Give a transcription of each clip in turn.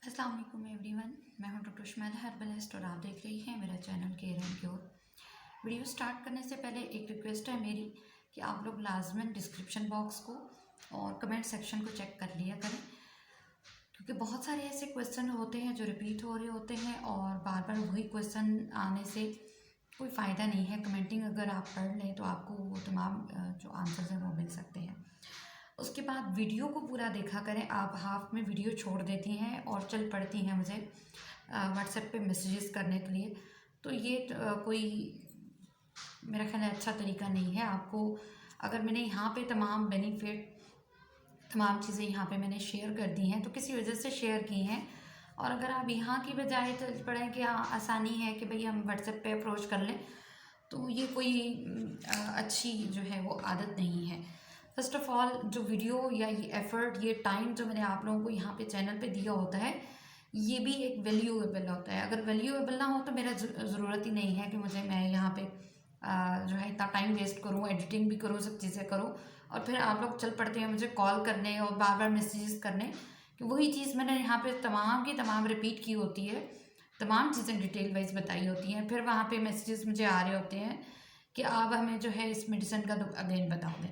अस्सलाम वालेकुम एवरीवन। मैं हूं डॉक्टर शुमैदा हर्बलिस्ट और आप देख रही हैं मेरा channel care and cure. Video start करने से पहले एक रिक्वेस्ट है मेरी कि आप लोग लाजमन डिस्क्रिप्शन बॉक्स को और कमेंट सेक्शन को चेक कर लिया करें, क्योंकि बहुत सारे ऐसे क्वेश्चन होते हैं जो रिपीट हो रहे होते हैं और बार बार वही क्वेश्चन आने से कोई फ़ायदा नहीं है। कमेंटिंग अगर आप पढ़ लें तो आपको वो तमाम जो आंसर्स हैं वो मिल सकते हैं। उसके बाद वीडियो को पूरा देखा करें। आप हाफ में वीडियो छोड़ देती हैं और चल पड़ती हैं मुझे व्हाट्सएप पे मैसेजेस करने के लिए, तो ये कोई मेरा ख्याल है अच्छा तरीका नहीं है। आपको अगर मैंने यहाँ पे तमाम बेनिफिट तमाम चीज़ें यहाँ पे मैंने शेयर कर दी हैं तो किसी वजह से शेयर की हैं, और अगर आप यहाँ की बजाय चल पड़ें कि आसानी है कि भाई हम व्हाट्सएप पे अप्रोच कर लें, तो ये कोई अच्छी जो है वो आदत नहीं है। फर्स्ट ऑफ ऑल जो वीडियो या ये एफ़र्ट, ये टाइम जो मैंने आप लोगों को यहाँ पे चैनल पे दिया होता है, ये भी एक वैल्यूएबल होता है। अगर वैल्यूएबल ना हो तो मेरा ज़रूरत ही नहीं है कि मैं यहाँ पे जो है इतना टाइम वेस्ट करूँ, एडिटिंग भी करूँ, सब चीज़ें करूँ, और फिर आप लोग चल पड़ते हैं मुझे कॉल करने और बार बार मैसेजेस करने कि वही चीज़ मैंने यहाँ पे तमाम की तमाम रिपीट की होती है, तमाम चीज़ें डिटेल वाइज बताई होती हैं, फिर वहाँ पे मैसेजेस मुझे आ रहे होते हैं कि आप हमें जो है इस मेडिसिन का अगेन बता दें।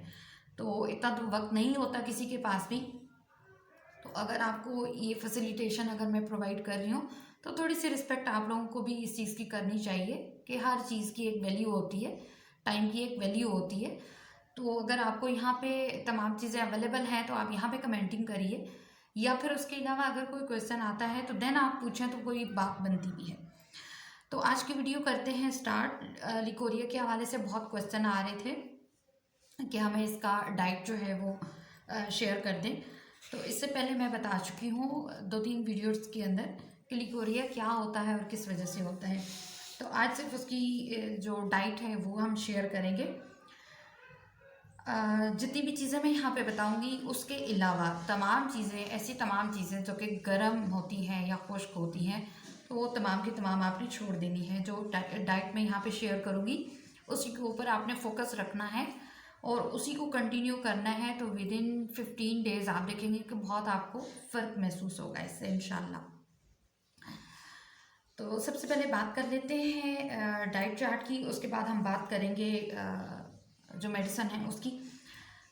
तो इतना तो वक्त नहीं होता किसी के पास भी। तो अगर आपको ये फैसिलिटेशन अगर मैं प्रोवाइड कर रही हूँ तो थोड़ी सी रिस्पेक्ट आप लोगों को भी इस चीज़ की करनी चाहिए कि हर चीज़ की एक वैल्यू होती है, टाइम की एक वैल्यू होती है। तो अगर आपको यहाँ पे तमाम चीज़ें अवेलेबल हैं तो आप यहाँ पे कमेंटिंग करिए, या फिर उसके अलावा अगर कोई क्वेश्चन आता है तो देन आप पूछें तो कोई बात बनती भी है। तो आज की वीडियो करते हैं स्टार्ट। लिकोरिया के हवाले से बहुत क्वेश्चन आ रहे थे कि हमें इसका डाइट जो है वो शेयर कर दें। तो इससे पहले मैं बता चुकी हूँ 2-3 वीडियोस के अंदर कि लिकोरिया क्या होता है और किस वजह से होता है। तो आज सिर्फ उसकी जो डाइट है वो हम शेयर करेंगे। जितनी भी चीज़ें मैं यहाँ पे बताऊँगी उसके अलावा तमाम चीज़ें जो कि गर्म होती हैं या खुश्क होती हैं, तो वो तमाम की तमाम आपने छोड़ देनी है। जो डाइट में यहाँ पे शेयर करूँगी उसी के ऊपर आपने फोकस रखना है और उसी को कंटिन्यू करना है। तो विद इन 15 डेज़ आप देखेंगे कि बहुत आपको फ़र्क महसूस होगा इससे इंशाल्लाह। तो सबसे पहले बात कर लेते हैं डाइट चार्ट की, उसके बाद हम बात करेंगे जो मेडिसिन है उसकी।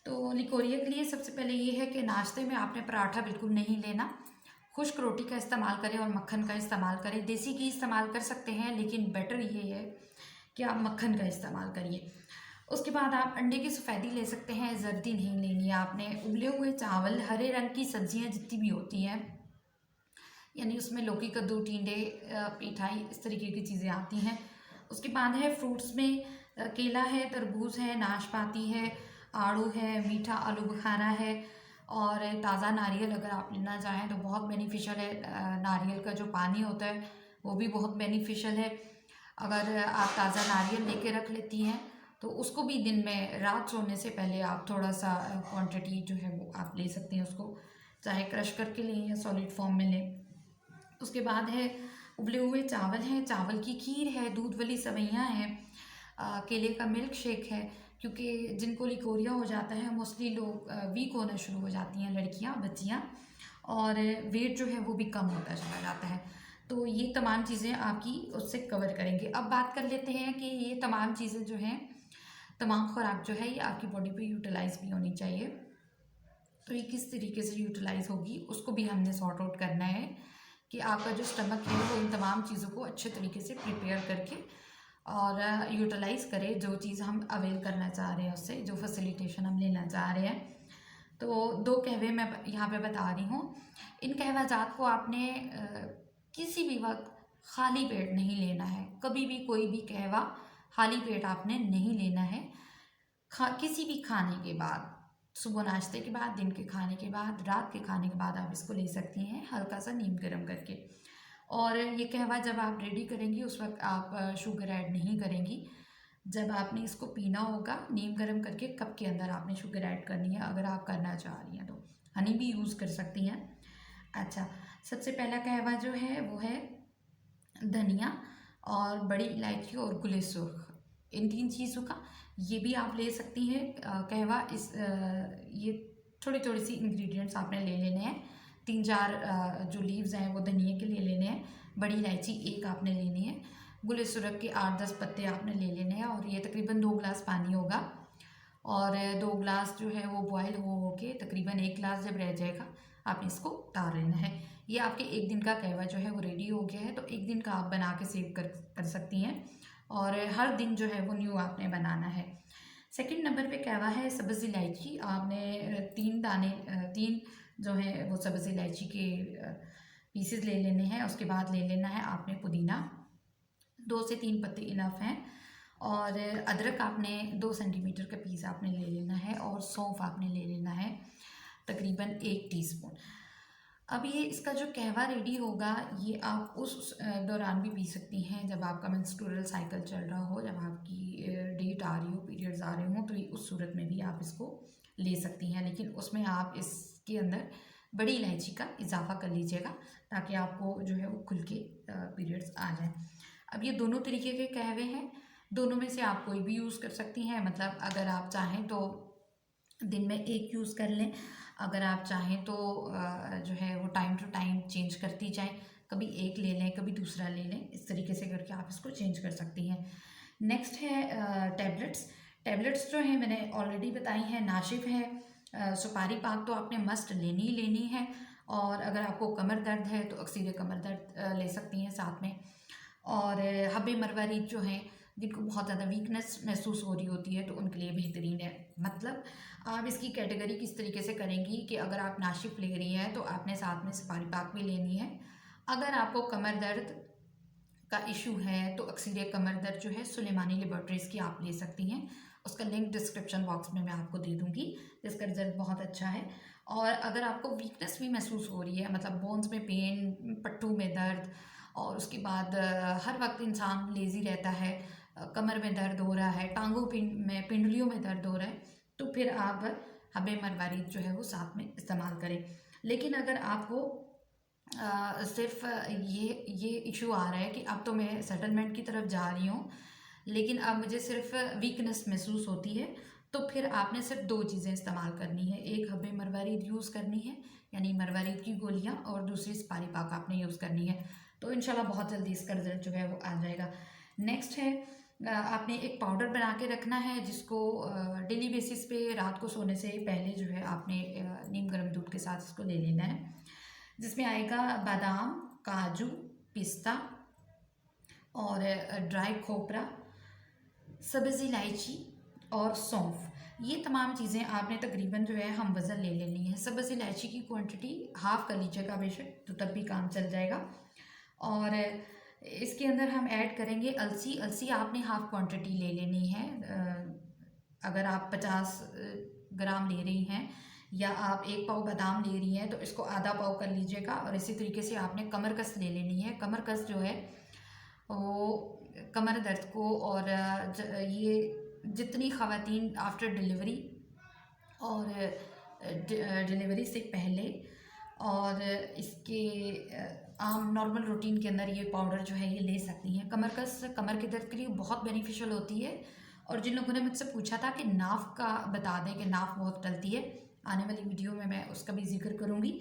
तो लिकोरिया के लिए सबसे पहले ये है कि नाश्ते में आपने पराठा बिल्कुल नहीं लेना, खुश्क रोटी का इस्तेमाल करें और मक्खन का इस्तेमाल करें। देसी घी इस्तेमाल कर सकते हैं लेकिन बेटर ये है कि आप मक्खन का इस्तेमाल करिए। उसके बाद आप अंडे की सफ़ेदी ले सकते हैं, जर्दी नहीं लेनी है आपने। उबले हुए चावल, हरे रंग की सब्जियां जितनी भी होती हैं, यानी उसमें लौकी, कद्दू, टिंडे, पेठाई, इस तरीके की चीज़ें आती हैं। उसके बाद है फ्रूट्स में केला है, तरबूज है, नाशपाती है, आड़ू है, मीठा आलू बुखारा है, और ताज़ा नारियल अगर आप लेना चाहें तो बहुत बेनिफिशियल है। नारियल का जो पानी होता है वो भी बहुत बेनिफिशियल है। अगर आप ताज़ा नारियल लेके रख लेती हैं तो उसको भी दिन में रात सोने से पहले आप थोड़ा सा क्वांटिटी जो है वो आप ले सकते हैं, उसको चाहे क्रश करके लें या सॉलिड फॉर्म में लें। उसके बाद है उबले हुए चावल हैं, चावल की खीर है, दूध वाली सेवइयाँ हैं, केले का मिल्क शेक है, क्योंकि जिनको लिकोरिया हो जाता है मोस्टली लोग वीक होना शुरू हो जाती हैं, लड़कियां, बच्चियां, और वेट जो है वो भी कम होता चला जाता है। तो ये तमाम चीज़ें आपकी उससे कवर करेंगे। अब बात कर लेते हैं कि ये तमाम चीज़ें जो हैं, तमाम खुराक जो है ये आपकी बॉडी पे यूटिलाइज भी होनी चाहिए। तो ये किस तरीके से यूटिलाइज होगी उसको भी हमने सॉर्ट आउट करना है कि आपका जो स्टमक है वो इन तमाम चीज़ों को अच्छे तरीके से प्रिपेयर करके और यूटिलाइज करे जो चीज़ हम अवेल करना चाह रहे हैं उससे, जो फैसिलिटेशन हम लेना चाह रहे हैं। तो 2 कहवे मैं यहाँ पे बता रही हूँ। इन कहवा जात को आपने किसी भी वक्त खाली पेट नहीं लेना है। कभी भी कोई भी कहवा खाली पेट आपने नहीं लेना है। किसी भी खाने के बाद, सुबह नाश्ते के बाद, दिन के खाने के बाद, रात के खाने के बाद आप इसको ले सकती हैं हल्का सा नीम गर्म करके। और ये कहवा जब आप रेडी करेंगी उस वक्त आप शुगर ऐड नहीं करेंगी। जब आपने इसको पीना होगा नीम गर्म करके कप के अंदर आपने शुगर ऐड करनी है, अगर आप करना चाह रही हैं तो हनी भी यूज़ कर सकती हैं। अच्छा, सबसे पहला कहवा जो है वो है धनिया और बड़ी इलायची और गुले सुर्ख, इन 3 चीज़ों का ये भी आप ले सकती हैं कहवा। ये थोड़ी थोड़ी सी इंग्रेडिएंट्स आपने ले लेने हैं 3-4 जो लीव्स हैं वो धनिए के लिए लेने हैं, बड़ी इलायची 1 आपने लेनी है, गुल सुरख के 8-10 पत्ते आपने ले लेने हैं, और ये तकरीबन 2 गिलास पानी होगा, और 2 गिलास जो है वो बॉयल हो के तकरीबन 1 गिलास जब रह जाएगा आपने इसको उतार लेना है। ये आपके 1 दिन का कहवा जो है वो रेडी हो गया है, तो 1 दिन का आप बना के सेव कर सकती हैं, और हर दिन जो है वो न्यू आपने बनाना है। सेकंड नंबर पे कहवा है सब्ज़ इलायची। आपने 3 दाने 3 जो है वो सब्ज़ इलायची के पीसेस ले लेने हैं। उसके बाद ले लेना है आपने पुदीना, 2 से 3 पत्ते इनफ हैं, और अदरक आपने 2 सेंटीमीटर का पीस आपने ले लेना है, और सौंफ आपने ले लेना है तकरीबन 1 टीस्पून। अब ये इसका जो कहवा रेडी होगा ये आप उस दौरान भी पी सकती हैं जब आपका मेंस्ट्रुअल साइकिल चल रहा हो, जब आपकी डेट आ रही हो, पीरियड्स आ रहे हों, तो ये उस सूरत में भी आप इसको ले सकती हैं, लेकिन उसमें आप इसके अंदर बड़ी इलायची का इजाफा कर लीजिएगा ताकि आपको जो है वो खुल के पीरियड्स आ जाए। अब ये दोनों तरीके के कहवे हैं, दोनों में से आप कोई भी यूज़ कर सकती हैं, मतलब अगर आप चाहें तो दिन में 1 यूज़ कर लें, अगर आप चाहें तो जो है वो टाइम टू टाइम चेंज करती जाएं, कभी 1 ले लें कभी दूसरा ले लें, इस तरीके से करके आप इसको चेंज कर सकती हैं। नेक्स्ट है टैबलेट्स जो हैं मैंने ऑलरेडी बताई हैं, नाशिफ है, सुपारी पाक तो आपने मस्ट लेनी ही लेनी है, और अगर आपको कमर दर्द है तो अक्सीर कमर दर्द ले सकती हैं साथ में, और हब्बे मरवारीद जो हैं जिनको बहुत ज़्यादा वीकनेस महसूस हो रही होती है तो उनके लिए बेहतरीन है। मतलब आप इसकी कैटेगरी किस तरीके से करेंगी कि अगर आप नाशिफ ले रही हैं तो आपने साथ में सुपारी पाक भी लेनी है। अगर आपको कमर दर्द का इशू है तो अक्सीर कमर दर्द जो है सुलेमानी लेबॉर्ट्रीज़ की आप ले सकती हैं, उसका लिंक डिस्क्रिप्शन बॉक्स में मैं आपको दे दूँगी, जिसका रिजल्ट बहुत अच्छा है। और अगर आपको वीकनेस भी महसूस हो रही है, मतलब बोन्स में पेन, पट्टू में दर्द, और उसके बाद हर वक्त इंसान लेज़ी रहता है, कमर में दर्द हो रहा है, टांगों में पिंडलियों में दर्द हो रहा है, तो फिर आप हब्बे मरवारीद जो है वो साथ में इस्तेमाल करें। लेकिन अगर आपको सिर्फ ये इशू आ रहा है कि अब तो मैं सेटलमेंट की तरफ जा रही हूँ लेकिन अब मुझे सिर्फ वीकनेस महसूस होती है, तो फिर आपने सिर्फ 2 चीज़ें इस्तेमाल करनी है, एक हब्बे मरवारीद यूज़ करनी है यानी मरवारीद की गोलियाँ, और दूसरी सुपारी पाक आपने यूज़ करनी है, तो इंशाल्लाह बहुत जल्दी इसका रिजल्ट जो है वो आ जाएगा। नेक्स्ट है आपने एक पाउडर बना के रखना है जिसको डेली बेसिस पे रात को सोने से पहले जो है आपने नीम गर्म दूध के साथ इसको ले लेना है, जिसमें आएगा बादाम, काजू, पिस्ता और ड्राई खोपरा, सब्ज़ इलायची और सौंफ। ये तमाम चीज़ें आपने तकरीबन जो है हम वज़न ले लेनी है। सब्ज़ इलायची की क्वांटिटी हाफ़ कर लीजिएगा बेशक, तो तब भी काम चल जाएगा, और इसके अंदर हम ऐड करेंगे अलसी आपने हाफ़ क्वांटिटी ले लेनी है। अगर आप 50 ग्राम ले रही हैं या आप 1 पाव बादाम ले रही हैं तो इसको आधा पाव कर लीजिएगा, और इसी तरीके से आपने कमरकस ले लेनी है। कमरकस जो है वो कमर दर्द को, और ये जितनी ख़वातीन आफ्टर डिलीवरी और डिलीवरी से पहले और इसके आम नॉर्मल रूटीन के अंदर ये पाउडर जो है ये ले सकती हैं। कमरकस कमर के दर्द के लिए बहुत बेनिफिशियल होती है, और जिन लोगों ने मुझसे पूछा था कि नाफ का बता दें कि नाफ बहुत टलती है, आने वाली वीडियो में मैं उसका भी जिक्र करूँगी।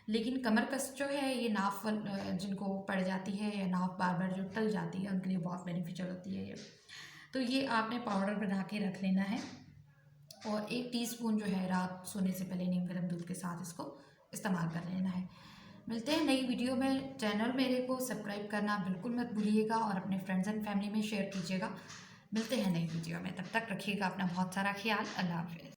लेकिन कमरकस जो है ये नाफ जिनको पड़ जाती है या नाफ बार बार जो टल जाती है उनके लिए बहुत बेनिफिशियल होती है ये। तो ये आपने पाउडर बना के रख लेना है, और 1 टीस्पून जो है रात सोने से पहले नीम गर्म दूध के साथ इसको इस्तेमाल कर लेना है। मिलते हैं नई वीडियो में। चैनल मेरे को सब्सक्राइब करना बिल्कुल मत भूलिएगा, और अपने फ्रेंड्स एंड फैमिली में शेयर कीजिएगा। मिलते हैं नई वीडियो में, तब तक रखिएगा अपना बहुत सारा ख्याल। अल्लाह हाफ़िज़।